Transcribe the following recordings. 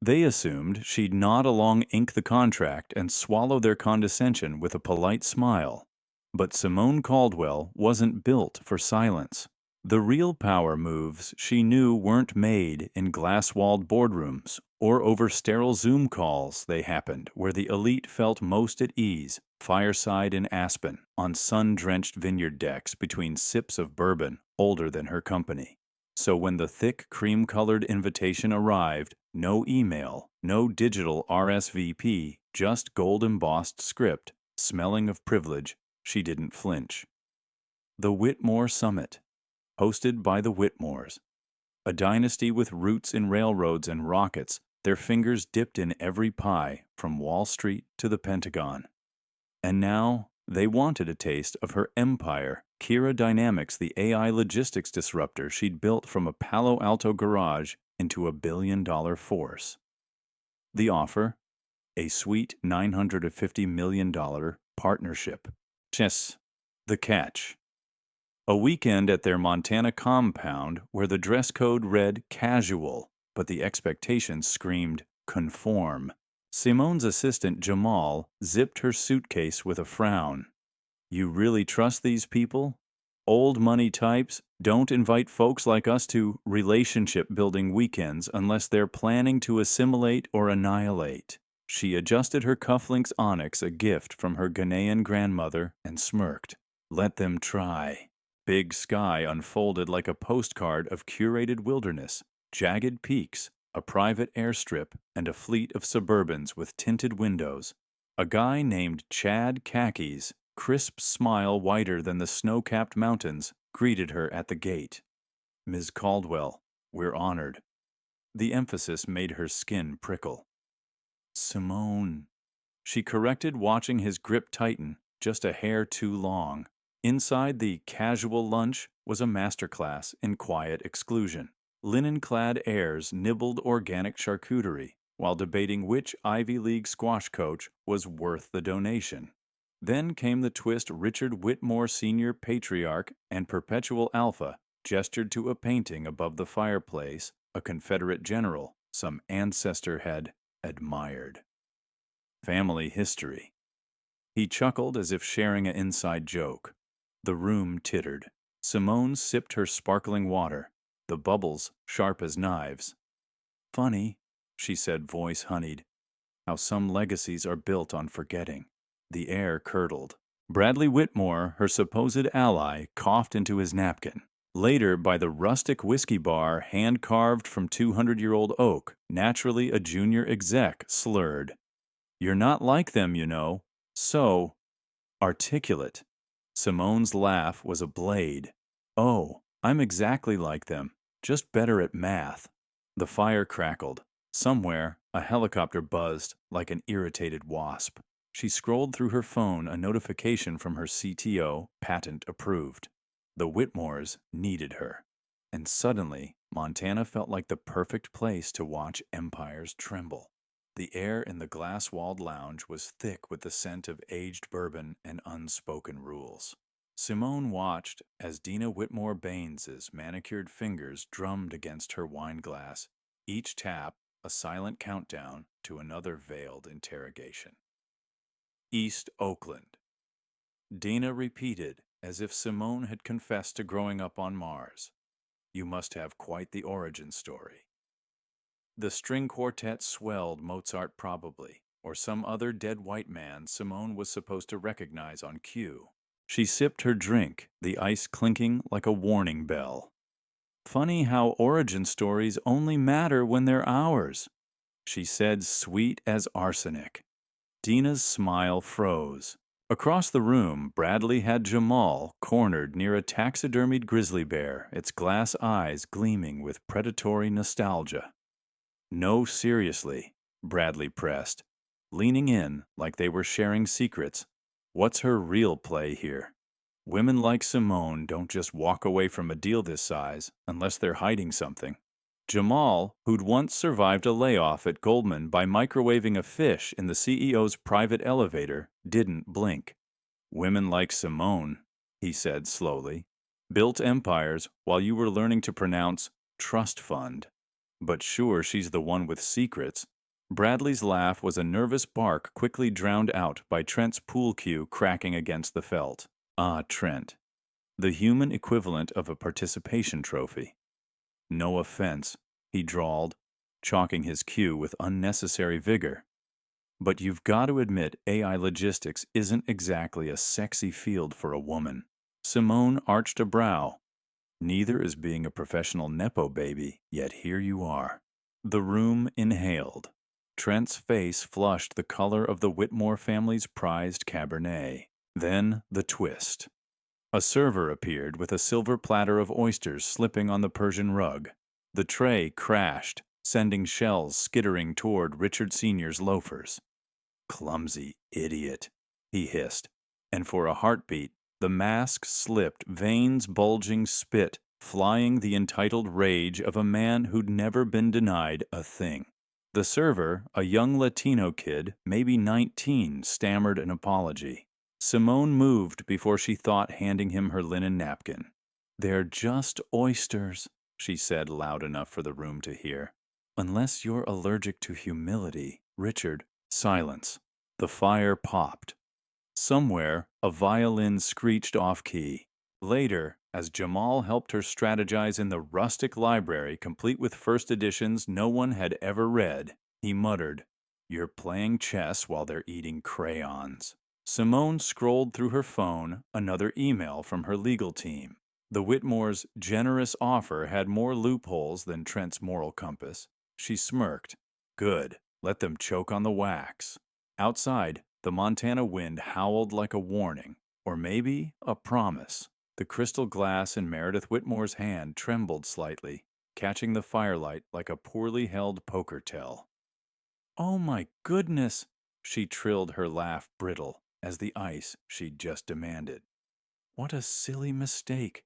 They assumed she'd nod along, ink the contract, and swallow their condescension with a polite smile. But Simone Caldwell wasn't built for silence. The real power moves she knew weren't made in glass-walled boardrooms or over sterile Zoom calls. They happened where the elite felt most at ease, fireside in Aspen, on sun-drenched vineyard decks between sips of bourbon older than her company. So when the thick cream-colored invitation arrived, no email, no digital RSVP, just gold-embossed script, smelling of privilege, she didn't flinch. The Whitmore Summit, hosted by the Whitmores, a dynasty with roots in railroads and rockets, their fingers dipped in every pie from Wall Street to the Pentagon. And now they wanted a taste of her empire. Kira Dynamics, the AI logistics disruptor she'd built from a Palo Alto garage into a billion-dollar force. The offer? A sweet $950 million partnership. Yes, the catch. A weekend at their Montana compound where the dress code read casual, but the expectations screamed conform. Simone's assistant Jamal zipped her suitcase with a frown. You really trust these people? Old money types don't invite folks like us to relationship-building weekends unless they're planning to assimilate or annihilate. She adjusted her cufflinks onyx, a gift from her Ghanaian grandmother, and smirked. Let them try. Big sky unfolded like a postcard of curated wilderness, jagged peaks, a private airstrip, and a fleet of Suburbans with tinted windows. A guy named Chad Khakis, crisp smile whiter than the snow-capped mountains, greeted her at the gate. Ms. Caldwell, we're honored. The emphasis made her skin prickle. Simone. She corrected, watching his grip tighten, just a hair too long. Inside the casual lunch was a masterclass in quiet exclusion. Linen-clad heirs nibbled organic charcuterie while debating which Ivy League squash coach was worth the donation. Then came the twist. Richard Whitmore, senior patriarch and perpetual alpha, gestured to a painting above the fireplace, a Confederate general some ancestor had admired. Family history. He chuckled as if sharing an inside joke. The room tittered. Simone sipped her sparkling water, the bubbles sharp as knives. Funny, she said, voice honeyed, how some legacies are built on forgetting. The air curdled. Bradley Whitmore, her supposed ally, coughed into his napkin. Later, by the rustic whiskey bar, hand-carved from 200-year-old oak, naturally a junior exec slurred. You're not like them, you know. So articulate. Simone's laugh was a blade. Oh, I'm exactly like them, just better at math. The fire crackled. Somewhere, a helicopter buzzed like an irritated wasp. She scrolled through her phone, a notification from her CTO, patent approved. The Whitmores needed her. And suddenly, Montana felt like the perfect place to watch empires tremble. The air in the glass-walled lounge was thick with the scent of aged bourbon and unspoken rules. Simone watched as Dina Whitmore Baines's manicured fingers drummed against her wine glass, each tap a silent countdown to another veiled interrogation. East Oakland. Dina repeated, as if Simone had confessed to growing up on Mars. You must have quite the origin story. The string quartet swelled Mozart probably, or some other dead white man Simone was supposed to recognize on cue. She sipped her drink, the ice clinking like a warning bell. Funny how origin stories only matter when they're ours, she said, sweet as arsenic. Dina's smile froze. Across the room, Bradley had Jamal cornered near a taxidermied grizzly bear, its glass eyes gleaming with predatory nostalgia. No, seriously, Bradley pressed, leaning in like they were sharing secrets. What's her real play here? Women like Simone don't just walk away from a deal this size unless they're hiding something. Jamal, who'd once survived a layoff at Goldman by microwaving a fish in the CEO's private elevator, didn't blink. Women like Simone, he said slowly, built empires while you were learning to pronounce trust fund. But sure, she's the one with secrets. Bradley's laugh was a nervous bark quickly drowned out by Trent's pool cue cracking against the felt. Ah, Trent. The human equivalent of a participation trophy. No offense, he drawled, chalking his cue with unnecessary vigor. But you've got to admit AI logistics isn't exactly a sexy field for a woman. Simone arched a brow. Neither is being a professional nepo baby, yet here you are. The room inhaled. Trent's face flushed the color of the Whitmore family's prized Cabernet. Then the twist. A server appeared with a silver platter of oysters slipping on the Persian rug. The tray crashed, sending shells skittering toward Richard Sr.'s loafers. Clumsy idiot, he hissed, and for a heartbeat, the mask slipped, veins bulging spit, flying the entitled rage of a man who'd never been denied a thing. The server, a young Latino kid, maybe 19, stammered an apology. Simone moved before she thought handing him her linen napkin. "They're just oysters," she said loud enough for the room to hear. "Unless you're allergic to humility, Richard." Silence. The fire popped. Somewhere, a violin screeched off-key. Later, as Jamal helped her strategize in the rustic library complete with first editions no one had ever read, he muttered, "You're playing chess while they're eating crayons." Simone scrolled through her phone, another email from her legal team. The Whitmore's generous offer had more loopholes than Trent's moral compass. She smirked. Good, let them choke on the wax. Outside, the Montana wind howled like a warning, or maybe a promise. The crystal glass in Meredith Whitmore's hand trembled slightly, catching the firelight like a poorly held poker tell. "Oh my goodness!" She trilled, her laugh brittle as the ice she'd just demanded. "What a silly mistake."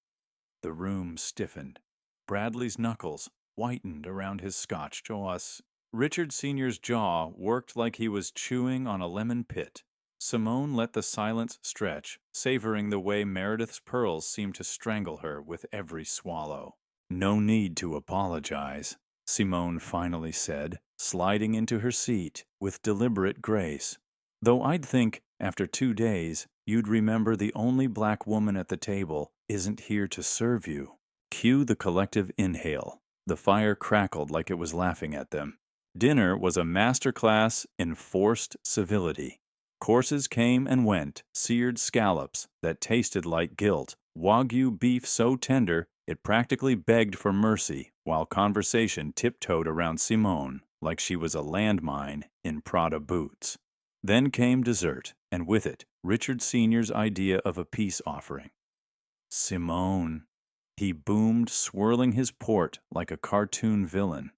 The room stiffened. Bradley's knuckles whitened around his scotch jaws. Richard Sr.'s jaw worked like he was chewing on a lemon pit. Simone let the silence stretch, savoring the way Meredith's pearls seemed to strangle her with every swallow. "No need to apologize," Simone finally said, sliding into her seat with deliberate grace. "Though I'd think, after 2 days, you'd remember the only black woman at the table isn't here to serve you." Cue the collective inhale. The fire crackled like it was laughing at them. Dinner was a masterclass in forced civility. Courses came and went, seared scallops that tasted like guilt, Wagyu beef so tender it practically begged for mercy, while conversation tiptoed around Simone like she was a landmine in Prada boots. Then came dessert, and with it, Richard Sr.'s idea of a peace offering. "Simone," he boomed, swirling his port like a cartoon villain.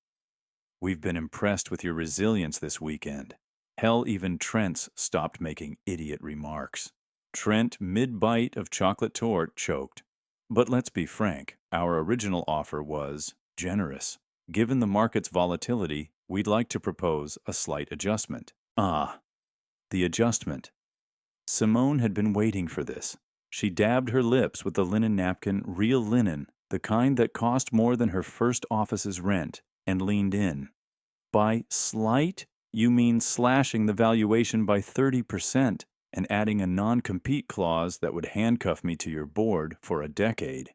"We've been impressed with your resilience this weekend. Hell, even Trent's stopped making idiot remarks." Trent, mid-bite of chocolate torte, choked. "But let's be frank, our original offer was generous. Given the market's volatility, we'd like to propose a slight adjustment." Ah, the adjustment. Simone had been waiting for this. She dabbed her lips with the linen napkin, real linen, the kind that cost more than her first office's rent, and leaned in. "By slight, you mean slashing the valuation by 30% and adding a non-compete clause that would handcuff me to your board for a decade."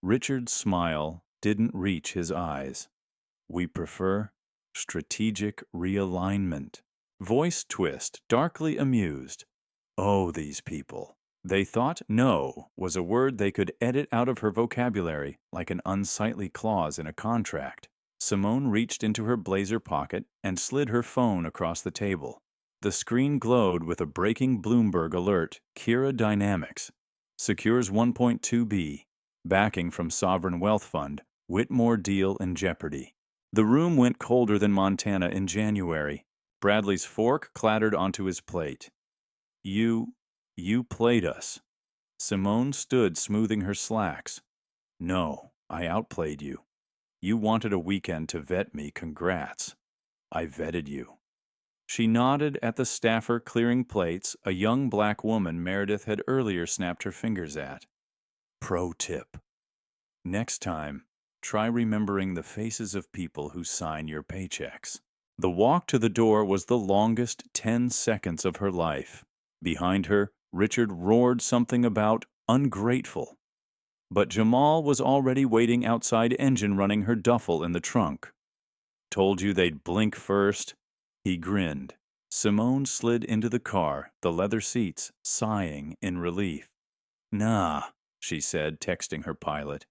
Richard's smile didn't reach his eyes. "We prefer strategic realignment." Voice twist, darkly amused. Oh, these people. They thought "no" was a word they could edit out of her vocabulary like an unsightly clause in a contract. Simone reached into her blazer pocket and slid her phone across the table. The screen glowed with a breaking Bloomberg alert, Kira Dynamics. Secures 1.2B. Backing from Sovereign Wealth Fund. Whitmore deal in jeopardy. The room went colder than Montana in January. Bradley's fork clattered onto his plate. You played us." Simone stood smoothing her slacks. "No, I outplayed you. You wanted a weekend to vet me, congrats. I vetted you." She nodded at the staffer clearing plates, a young black woman Meredith had earlier snapped her fingers at. Pro tip. Next time, try remembering the faces of people who sign your paychecks. The walk to the door was the longest 10 seconds of her life. Behind her, Richard roared something about ungrateful. But Jamal was already waiting outside, engine running, her duffel in the trunk. Told you they'd blink first? He grinned. Simone slid into the car, the leather seats, sighing in relief. Nah, she said, texting her pilot.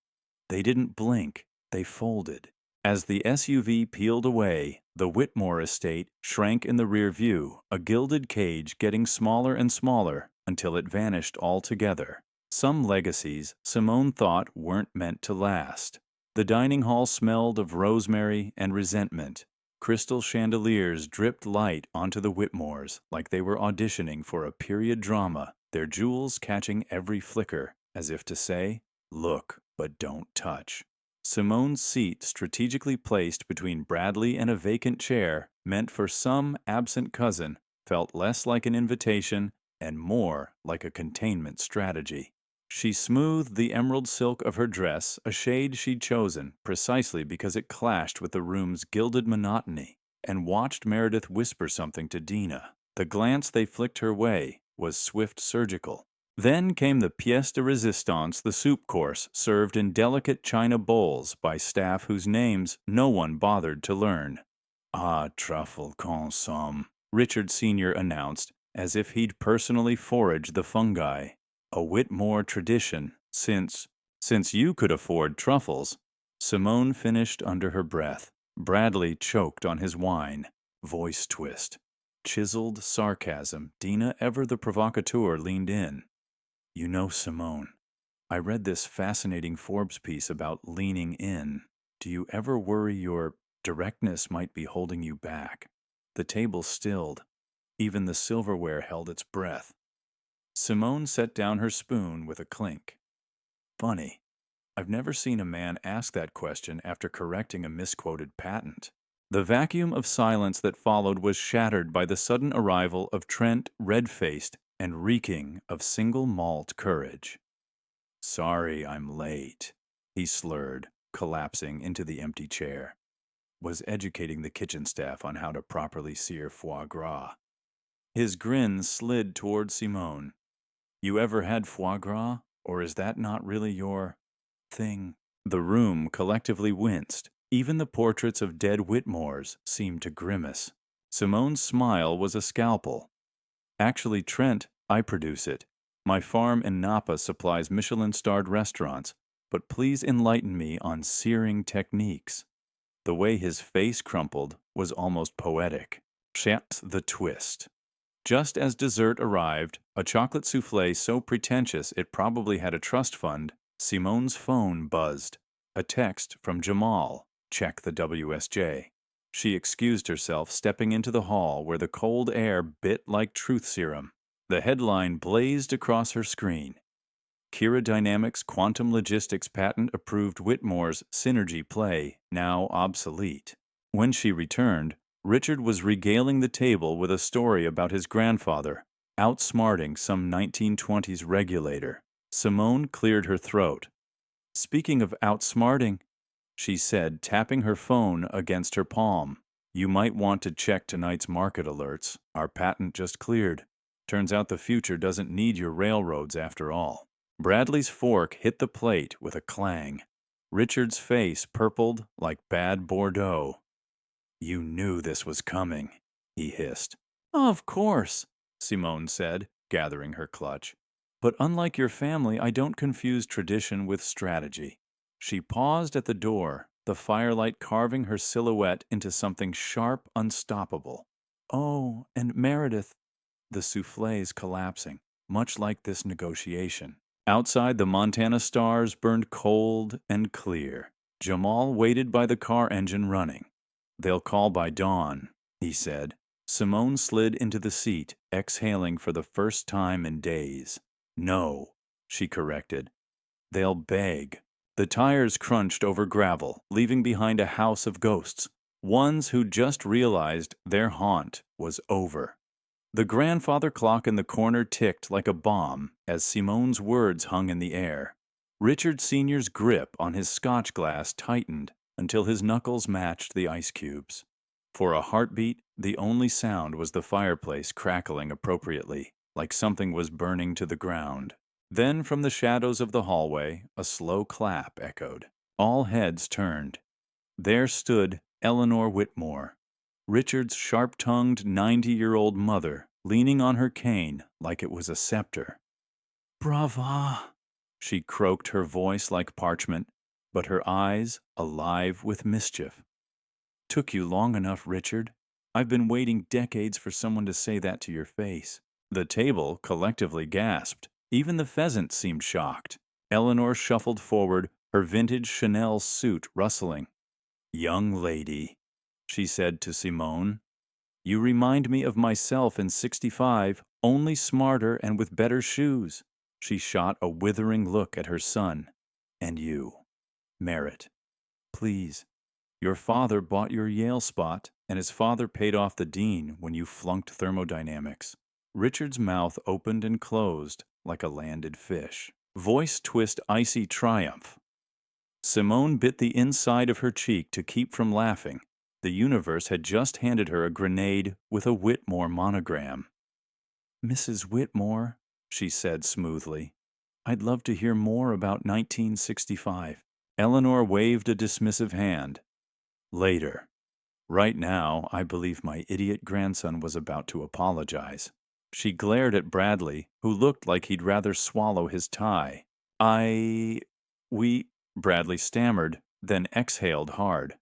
They didn't blink, they folded. As the SUV peeled away, the Whitmore estate shrank in the rear view, a gilded cage getting smaller and smaller until it vanished altogether. Some legacies, Simone thought, weren't meant to last. The dining hall smelled of rosemary and resentment. Crystal chandeliers dripped light onto the Whitmores like they were auditioning for a period drama, their jewels catching every flicker, as if to say, "Look, but don't touch." Simone's seat, strategically placed between Bradley and a vacant chair, meant for some absent cousin, felt less like an invitation and more like a containment strategy. She smoothed the emerald silk of her dress, a shade she'd chosen precisely because it clashed with the room's gilded monotony, and watched Meredith whisper something to Dina. The glance they flicked her way was swift, surgical. Then came the pièce de résistance, the soup course, served in delicate china bowls by staff whose names no one bothered to learn. "Ah, truffle consomme," Richard Sr. announced, as if he'd personally foraged the fungi. "A Whitmore tradition, since you could afford truffles," Simone finished under her breath. Bradley choked on his wine. Voice twist. Chiseled sarcasm. Dina, ever the provocateur, leaned in. "You know, Simone, I read this fascinating Forbes piece about leaning in. Do you ever worry your directness might be holding you back?" The table stilled. Even the silverware held its breath. Simone set down her spoon with a clink. "Funny. I've never seen a man ask that question after correcting a misquoted patent." The vacuum of silence that followed was shattered by the sudden arrival of Trent, red-faced and reeking of single malt courage. "Sorry I'm late," he slurred, collapsing into the empty chair. "Was educating the kitchen staff on how to properly sear foie gras." His grin slid toward Simone. "You ever had foie gras, or is that not really your thing?" The room collectively winced. Even the portraits of dead Whitmores seemed to grimace. Simone's smile was a scalpel. "Actually, Trent, I produce it. My farm in Napa supplies Michelin-starred restaurants, but please enlighten me on searing techniques." The way his face crumpled was almost poetic. That's the twist. Just as dessert arrived, a chocolate soufflé so pretentious it probably had a trust fund, Simone's phone buzzed. A text from Jamal. Check the WSJ. She excused herself, stepping into the hall where the cold air bit like truth serum. The headline blazed across her screen. Kira Dynamics Quantum Logistics patent approved Whitmore's Synergy Play, now obsolete. When she returned, Richard was regaling the table with a story about his grandfather, outsmarting some 1920s regulator. Simone cleared her throat. "Speaking of outsmarting," she said, tapping her phone against her palm, "you might want to check tonight's market alerts. Our patent just cleared. Turns out the future doesn't need your railroads after all." Bradley's fork hit the plate with a clang. Richard's face purpled like bad Bordeaux. "You knew this was coming," he hissed. "Of course," Simone said, gathering her clutch. "But unlike your family, I don't confuse tradition with strategy." She paused at the door, the firelight carving her silhouette into something sharp, unstoppable. "Oh, and Meredith." The soufflés collapsing, much like this negotiation. Outside, the Montana stars burned cold and clear. Jamal waited by the car engine running. "They'll call by dawn," he said. Simone slid into the seat, exhaling for the first time in days. "No," she corrected. "They'll beg." The tires crunched over gravel, leaving behind a house of ghosts, ones who just realized their haunt was over. The grandfather clock in the corner ticked like a bomb as Simone's words hung in the air. Richard Sr.'s grip on his scotch glass tightened until his knuckles matched the ice cubes. For a heartbeat, the only sound was the fireplace crackling appropriately, like something was burning to the ground. Then, from the shadows of the hallway, a slow clap echoed. All heads turned. There stood Eleanor Whitmore, Richard's sharp-tongued 90-year-old mother, leaning on her cane like it was a scepter. "Brava!" She croaked, her voice like parchment, but her eyes alive with mischief. "Took you long enough, Richard. I've been waiting decades for someone to say that to your face." The table collectively gasped. Even the pheasant seemed shocked. Eleanor shuffled forward, her vintage Chanel suit rustling. "Young lady," she said to Simone, "you remind me of myself in '65, only smarter and with better shoes." She shot a withering look at her son. "And you, Merritt, please. Your father bought your Yale spot, and his father paid off the dean when you flunked thermodynamics." Richard's mouth opened and closed like a landed fish. Voice twist icy triumph. Simone bit the inside of her cheek to keep from laughing. The universe had just handed her a grenade with a Whitmore monogram. "Mrs. Whitmore," she said smoothly, "I'd love to hear more about 1965. Eleanor waved a dismissive hand. "Later. Right now, I believe my idiot grandson was about to apologize." She glared at Bradley, who looked like he'd rather swallow his tie. We, Bradley stammered, then exhaled hard.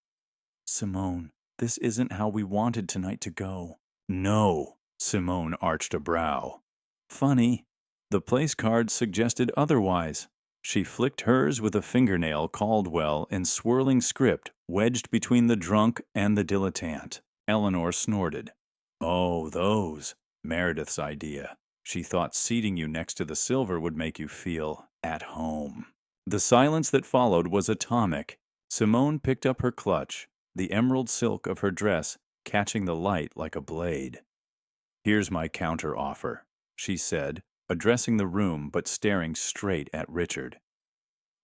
"Simone, this isn't how we wanted tonight to go." "No," Simone arched a brow. "Funny. The place cards suggested otherwise." She flicked hers with a fingernail Caldwell in swirling script wedged between the drunk and the dilettante. Eleanor snorted. "Oh, those. Meredith's idea. She thought seating you next to the silver would make you feel at home." The silence that followed was atomic. Simone picked up her clutch, the emerald silk of her dress catching the light like a blade. "Here's my counter-offer," she said, addressing the room but staring straight at Richard.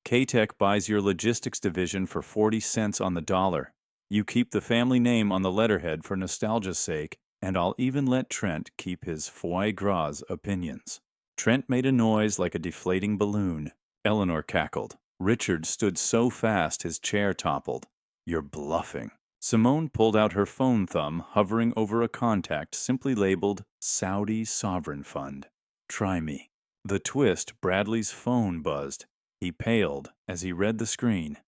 "K-Tech buys your logistics division for 40 cents on the dollar. You keep the family name on the letterhead for nostalgia's sake, and I'll even let Trent keep his foie gras opinions." Trent made a noise like a deflating balloon. Eleanor cackled. Richard stood so fast his chair toppled. "You're bluffing." Simone pulled out her phone thumb, hovering over a contact simply labeled Saudi Sovereign Fund. "Try me." The twist, Bradley's phone buzzed. He paled as he read the screen.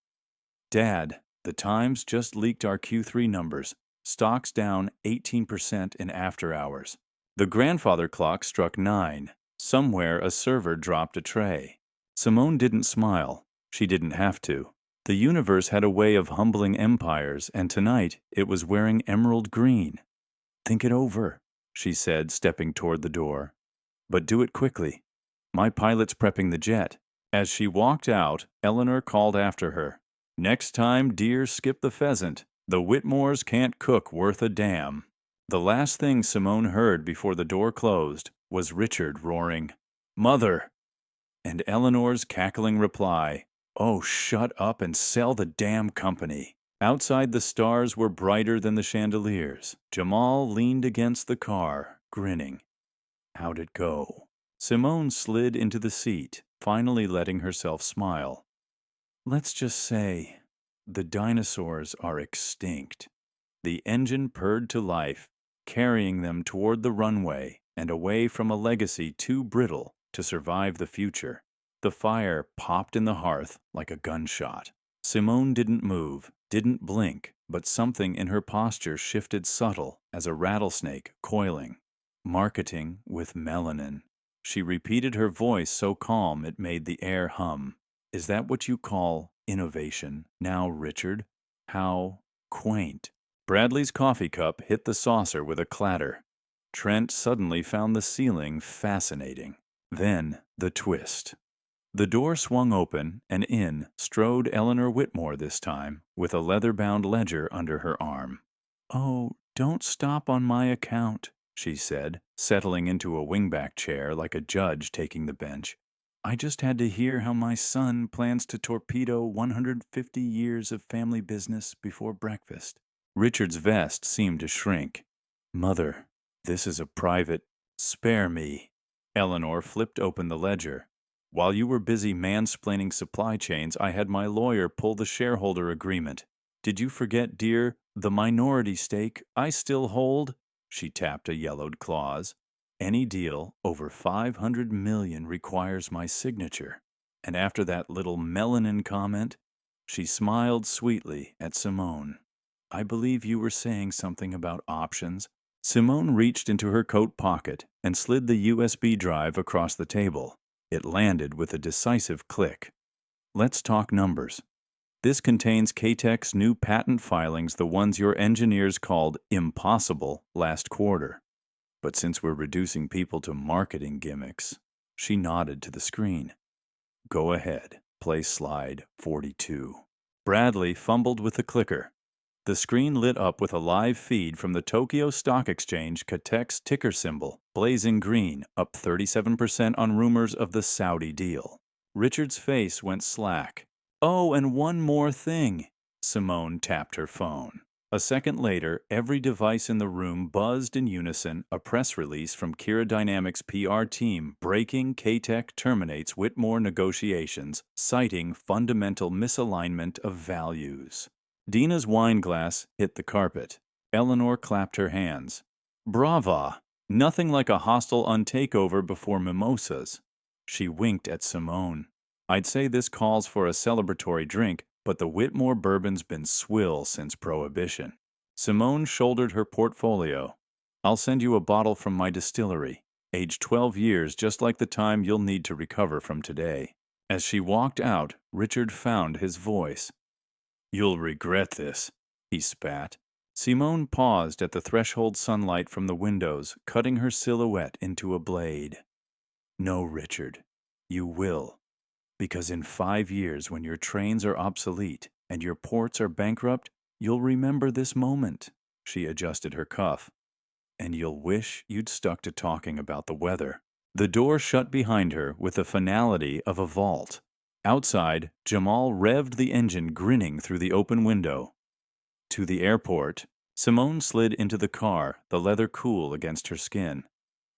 "Dad, the Times just leaked our Q3 numbers. Stocks down 18% in after hours." The grandfather clock struck 9. Somewhere a server dropped a tray. Simone didn't smile. She didn't have to. The universe had a way of humbling empires, and tonight it was wearing emerald green. "Think it over," she said, stepping toward the door. "But do it quickly. My pilot's prepping the jet." As she walked out, Eleanor called after her. "Next time, dear, skip the pheasant. The Whitmores can't cook worth a damn." The last thing Simone heard before the door closed was Richard roaring, "Mother!" and Eleanor's cackling reply, "Oh, shut up and sell the damn company." Outside, the stars were brighter than the chandeliers. Jamal leaned against the car, grinning. "How'd it go?" Simone slid into the seat, finally letting herself smile. "Let's just say, the dinosaurs are extinct." The engine purred to life, carrying them toward the runway and away from a legacy too brittle to survive the future. The fire popped in the hearth like a gunshot. Simone didn't move, didn't blink, but something in her posture shifted subtle as a rattlesnake coiling. "Marketing with melanin." She repeated, her voice so calm it made the air hum. "Is that what you call innovation now, Richard? How quaint." Bradley's coffee cup hit the saucer with a clatter. Trent suddenly found the ceiling fascinating. Then the twist. The door swung open, and in strode Eleanor Whitmore this time, with a leather-bound ledger under her arm. "Oh, don't stop on my account," she said, settling into a wingback chair like a judge taking the bench. "I just had to hear how my son plans to torpedo 150 years of family business before breakfast." Richard's vest seemed to shrink. Mother, this is a private. Spare me. Eleanor flipped open the ledger. While you were busy mansplaining supply chains, I had my lawyer pull the shareholder agreement. Did you forget, dear, the minority stake I still hold? She tapped a yellowed clause. Any deal over 500 million requires my signature. And after that little melanin comment, she smiled sweetly at Simone. I believe you were saying something about options. Simone reached into her coat pocket and slid the USB drive across the table. It landed with a decisive click. Let's talk numbers. This contains K-Tech's new patent filings, the ones your engineers called impossible last quarter. But since we're reducing people to marketing gimmicks, she nodded to the screen. Go ahead, play slide 42. Bradley fumbled with the clicker. The screen lit up with a live feed from the Tokyo Stock Exchange. K-Tech's ticker symbol, blazing green, up 37% on rumors of the Saudi deal. Richard's face went slack. Oh, and one more thing. Simone tapped her phone. A second later, every device in the room buzzed in unison, a press release from Kira Dynamics' PR team breaking K-Tech terminates Whitmore negotiations, citing fundamental misalignment of values. Dina's wine glass hit the carpet. Eleanor clapped her hands. Brava! Nothing like a hostile untakeover before mimosas. She winked at Simone. I'd say this calls for a celebratory drink, but the Whitmore bourbon's been swill since Prohibition. Simone shouldered her portfolio. I'll send you a bottle from my distillery. Aged 12 years, just like the time you'll need to recover from today. As she walked out, Richard found his voice. You'll regret this, he spat. Simone paused at the threshold sunlight from the windows, cutting her silhouette into a blade. No, Richard, you will. Because in 5 years, when your trains are obsolete and your ports are bankrupt, you'll remember this moment. She adjusted her cuff. And you'll wish you'd stuck to talking about the weather. The door shut behind her with the finality of a vault. Outside, Jamal revved the engine, grinning through the open window. To the airport, Simone slid into the car, the leather cool against her skin.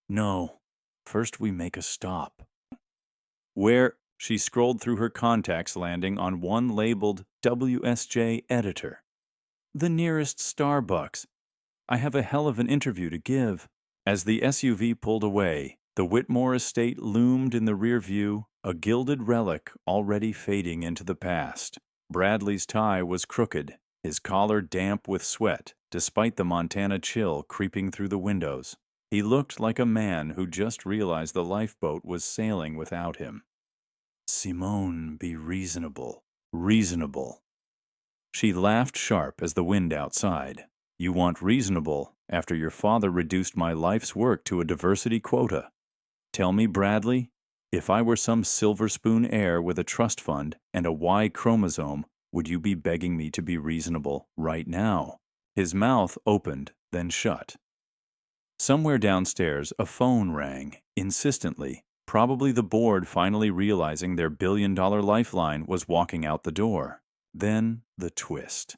No, first we make a stop. Where? She scrolled through her contacts, landing on one labeled WSJ Editor. The nearest Starbucks. I have a hell of an interview to give. As the SUV pulled away, the Whitmore estate loomed in the rear view, a gilded relic already fading into the past. Bradley's tie was crooked, his collar damp with sweat, despite the Montana chill creeping through the windows. He looked like a man who just realized the lifeboat was sailing without him. Simone, be reasonable. Reasonable. She laughed sharp as the wind outside. You want reasonable after your father reduced my life's work to a diversity quota. Tell me, Bradley, if I were some silver spoon heir with a trust fund and a Y chromosome, would you be begging me to be reasonable right now? His mouth opened, then shut. Somewhere downstairs, a phone rang, insistently. Probably the board, finally realizing their billion-dollar lifeline, was walking out the door. Then the twist.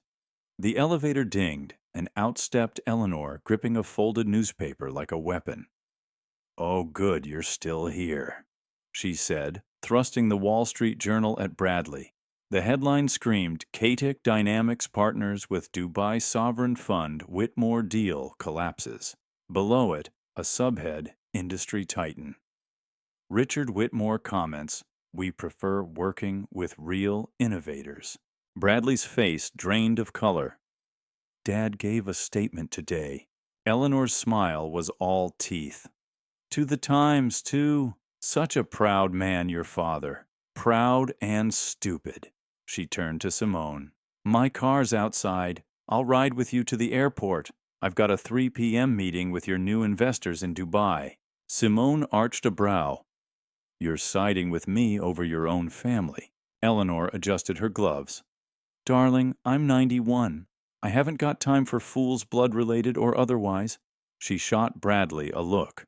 The elevator dinged, and out stepped Eleanor, gripping a folded newspaper like a weapon. Oh, good, you're still here, she said, thrusting the Wall Street Journal at Bradley. The headline screamed, K-Tech Dynamics partners with Dubai Sovereign Fund Whitmore deal collapses. Below it, a subhead, Industry Titan. Richard Whitmore comments, we prefer working with real innovators. Bradley's face drained of color. Dad gave a statement today. Eleanor's smile was all teeth. To the Times, too. Such a proud man, your father. Proud and stupid. She turned to Simone. My car's outside. I'll ride with you to the airport. I've got a 3 p.m. meeting with your new investors in Dubai. Simone arched a brow. You're siding with me over your own family. Eleanor adjusted her gloves. Darling, I'm 91. I haven't got time for fools, blood-related or otherwise. She shot Bradley a look.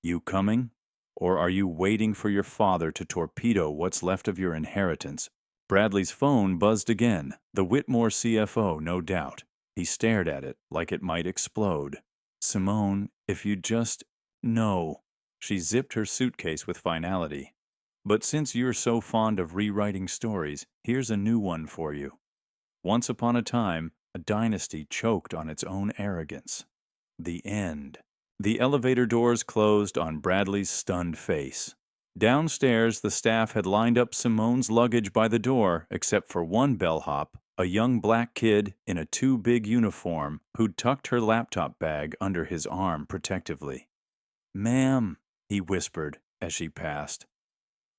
You coming? Or are you waiting for your father to torpedo what's left of your inheritance? Bradley's phone buzzed again. The Whitmore CFO, no doubt. He stared at it like it might explode. Simone, if you just... No. She zipped her suitcase with finality. But since you're so fond of rewriting stories, here's a new one for you. Once upon a time, a dynasty choked on its own arrogance. The end. The elevator doors closed on Bradley's stunned face. Downstairs, the staff had lined up Simone's luggage by the door, except for one bellhop, a young black kid in a too-big uniform who'd tucked her laptop bag under his arm protectively. "Ma'am," he whispered as she passed.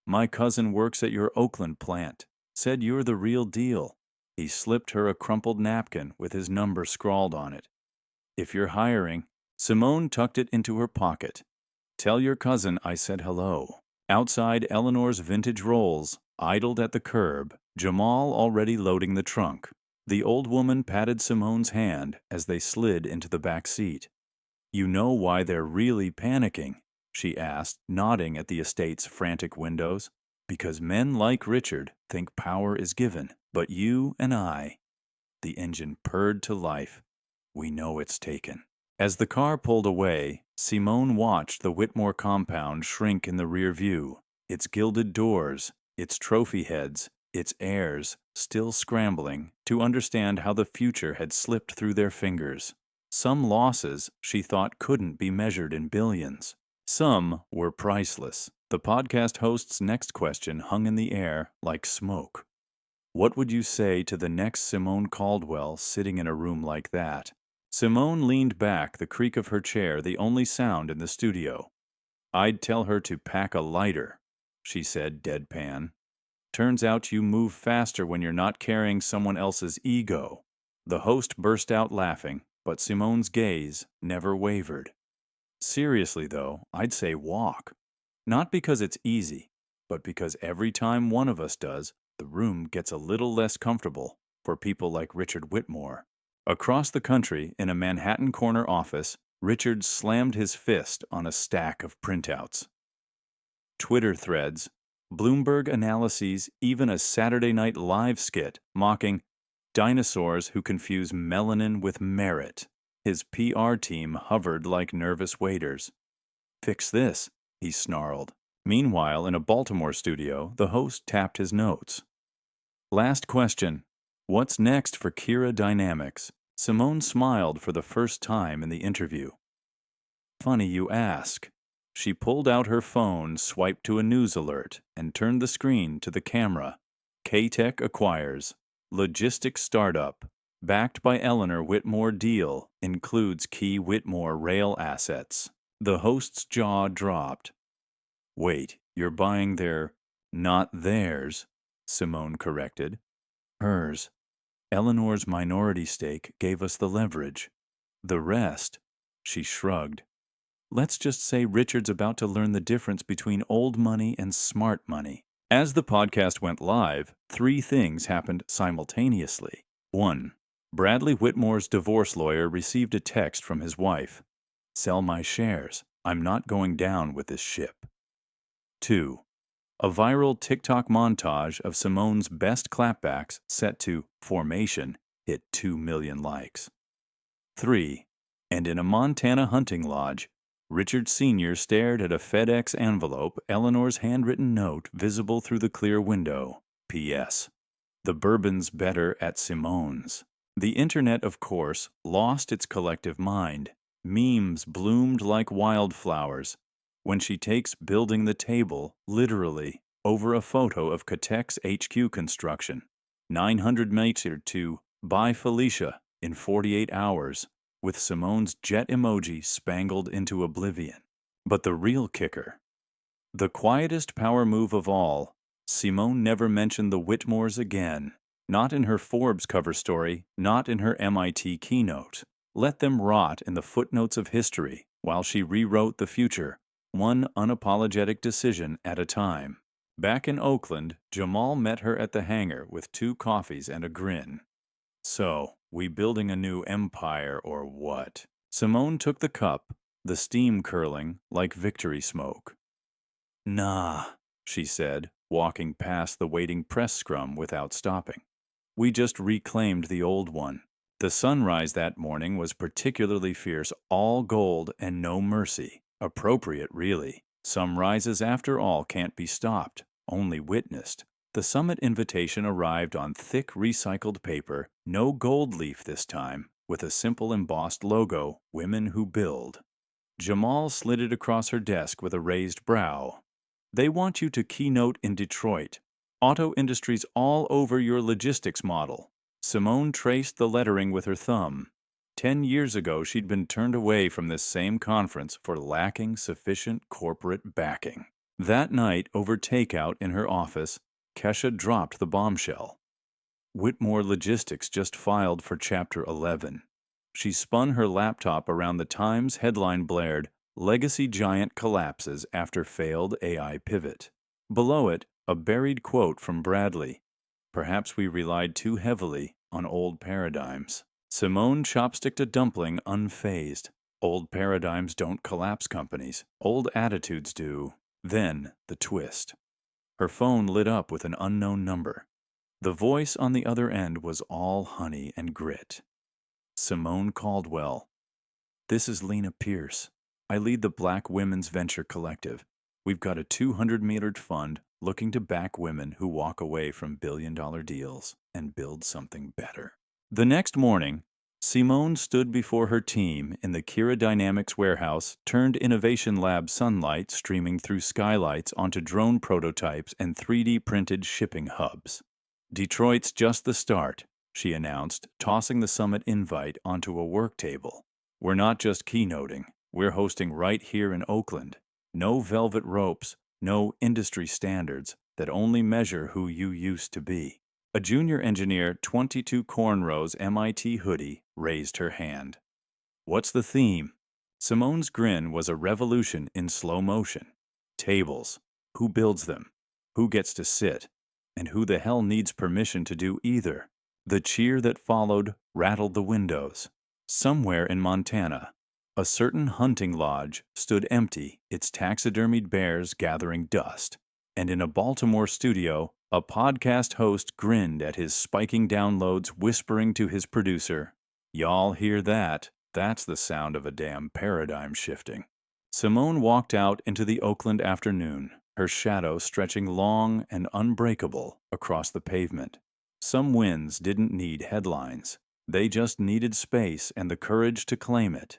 "My cousin works at your Oakland plant. Said you're the real deal." He slipped her a crumpled napkin with his number scrawled on it. "If you're hiring..." Simone tucked it into her pocket. "Tell your cousin I said hello." Outside Eleanor's vintage Rolls, idled at the curb, Jamal already loading the trunk. The old woman patted Simone's hand as they slid into the back seat. "You know why they're really panicking?" she asked, nodding at the estate's frantic windows. "Because men like Richard think power is given, but you and I..." The engine purred to life. "We know it's taken." As the car pulled away, Simone watched the Whitmore compound shrink in the rear view, its gilded doors, its trophy heads, its heirs still scrambling to understand how the future had slipped through their fingers. Some losses she thought couldn't be measured in billions. Some were priceless. The podcast host's next question hung in the air like smoke. What would you say to the next Simone Caldwell sitting in a room like that? Simone leaned back, the creak of her chair the only sound in the studio. "I'd tell her to pack a lighter," she said deadpan. "Turns out you move faster when you're not carrying someone else's ego." The host burst out laughing, but Simone's gaze never wavered. "Seriously, though, I'd say walk. Not because it's easy, but because every time one of us does, the room gets a little less comfortable for people like Richard Whitmore." Across the country, in a Manhattan corner office, Richard slammed his fist on a stack of printouts. Twitter threads, Bloomberg analyses, even a Saturday Night Live skit mocking dinosaurs who confuse melanin with merit. His PR team hovered like nervous waiters. "Fix this," he snarled. Meanwhile, in a Baltimore studio, the host tapped his notes. "Last question. What's next for Kira Dynamics?" Simone smiled for the first time in the interview. "Funny you ask." She pulled out her phone, swiped to a news alert, and turned the screen to the camera. K-Tech acquires. Logistics startup. Backed by Eleanor Whitmore deal. Includes key Whitmore rail assets. The host's jaw dropped. "Wait, you're buying their..." "Not theirs," Simone corrected. "Hers. Eleanor's minority stake gave us the leverage. The rest..." She shrugged. "Let's just say Richard's about to learn the difference between old money and smart money." As the podcast went live, 3 things happened simultaneously. 1. Bradley Whitmore's divorce lawyer received a text from his wife. "Sell my shares. I'm not going down with this ship." 2. A viral TikTok montage of Simone's best clapbacks set to Formation hit 2 million likes. 3. And in a Montana hunting lodge, Richard Sr. stared at a FedEx envelope, Eleanor's handwritten note visible through the clear window. P.S. The bourbon's better at Simone's. The internet, of course, lost its collective mind. Memes bloomed like wildflowers. When she takes building the table, literally, over a photo of Catek's HQ construction. 900 meter to by Felicia in 48 hours, with Simone's jet emoji spangled into oblivion. But the real kicker. The quietest power move of all, Simone never mentioned the Whitmores again. Not in her Forbes cover story, not in her MIT keynote. Let them rot in the footnotes of history while she rewrote the future, one unapologetic decision at a time. Back in Oakland, Jamal met her at the hangar with 2 coffees and a grin. "So, we building a new empire or what?" Simone took the cup, the steam curling like victory smoke. "Nah," she said, walking past the waiting press scrum without stopping. "We just reclaimed the old one. The sunrise that morning was particularly fierce, all gold and no mercy. Appropriate, really. Some rises, after all, can't be stopped, only witnessed. The summit invitation arrived on thick recycled paper, no gold leaf this time, with a simple embossed logo, Women Who Build. Jamal slid it across her desk with a raised brow. They want you to keynote in Detroit. Auto industry's all over your logistics model. Simone traced the lettering with her thumb. 10 years ago, she'd been turned away from this same conference for lacking sufficient corporate backing. That night, over takeout in her office, Kesha dropped the bombshell. Whitmore Logistics just filed for Chapter 11. She spun her laptop around. The Times headline blared, "Legacy Giant Collapses After Failed AI Pivot." Below it, a buried quote from Bradley. "Perhaps we relied too heavily on old paradigms." Simone chopsticked a dumpling, unfazed. Old paradigms don't collapse companies. Old attitudes do. Then, the twist. Her phone lit up with an unknown number. The voice on the other end was all honey and grit. Simone Caldwell. "This is Lena Pierce. I lead the Black Women's Venture Collective. We've got a 200-metered fund looking to back women who walk away from billion-dollar deals and build something better." The next morning, Simone stood before her team in the Kira Dynamics warehouse, turned innovation lab sunlight streaming through skylights onto drone prototypes and 3D printed shipping hubs. "Detroit's just the start," she announced, tossing the summit invite onto a work table. "We're not just keynoting. We're hosting right here in Oakland. No velvet ropes, no industry standards that only measure who you used to be." A junior engineer, 22 cornrows MIT hoodie, raised her hand. "What's the theme?" Simone's grin was a revolution in slow motion. Tables. Who builds them? Who gets to sit? And who the hell needs permission to do either? The cheer that followed rattled the windows. Somewhere in Montana, a certain hunting lodge stood empty, its taxidermied bears gathering dust. And in a Baltimore studio, a podcast host grinned at his spiking downloads, whispering to his producer, "Y'all hear that? That's the sound of a damn paradigm shifting." Simone walked out into the Oakland afternoon, her shadow stretching long and unbreakable across the pavement. Some wins didn't need headlines. They just needed space and the courage to claim it.